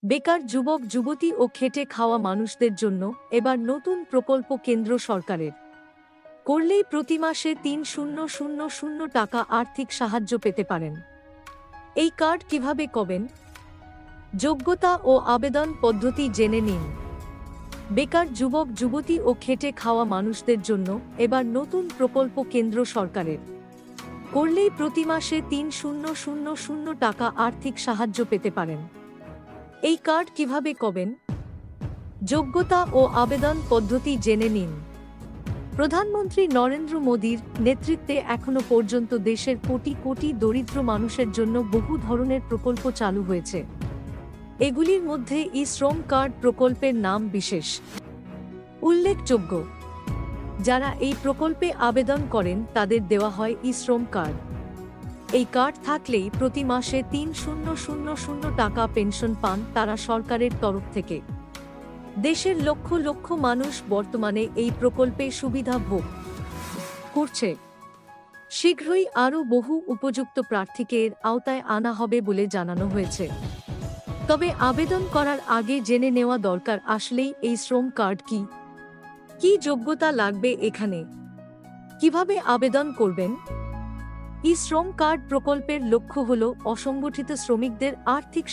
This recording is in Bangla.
বেকার যুবক যুবতী ও খেটে খাওয়া মানুষদের জন্য এবার নতুন প্রকল্প কেন্দ্র সরকারের করলেই প্রতি মাসে ৩,০০০ টাকা আর্থিক সাহায্য পেতে পারেন। এই কার্ড কিভাবে করবেন? যোগ্যতা ও আবেদন পদ্ধতি জেনে নিন। বেকার যুবক যুবতী ও খেটে খাওয়া মানুষদের জন্য এবার নতুন প্রকল্প কেন্দ্র সরকারের করলেই প্রতি মাসে ৩,০০০ টাকা আর্থিক সাহায্য পেতে পারেন। এই কার্ড কিভাবে করবেন? যোগ্যতা ও আবেদন পদ্ধতি জেনে নিন। প্রধানমন্ত্রী নরেন্দ্র মোদীর নেতৃত্বে এখনো পর্যন্ত দেশের কোটি কোটি দরিদ্র মানুষের জন্য বহু ধরনের প্রকল্প চালু হয়েছে। এগুলির মধ্যে ই-শ্রম কার্ড প্রকল্পের নাম বিশেষ উল্লেখযোগ্য। যারা এই প্রকল্পে আবেদন করেন তাদের দেওয়া হয় ই-শ্রম কার্ড। এই কার্ড থাকলেই প্রতি মাসে ৩,০০০ টাকা পেনশন পান তারা সরকারের তরফ থেকে। দেশের লক্ষ লক্ষ মানুষ বর্তমানে এই প্রকল্পে সুবিধা ভোগ করছে। শীঘ্রই আরও বহু উপযুক্ত প্রার্থীকে এর আওতায় আনা হবে বলে জানানো হয়েছে। তবে আবেদন করার আগে জেনে নেওয়া দরকার আসলেই এই শ্রম কার্ড কি, কি যোগ্যতা লাগবে, এখানে কিভাবে আবেদন করবেন। ই-শ্রম কার্ড প্রকল্পের লক্ষ্য হল অসংগঠিত শ্রমিকদের আর্থিক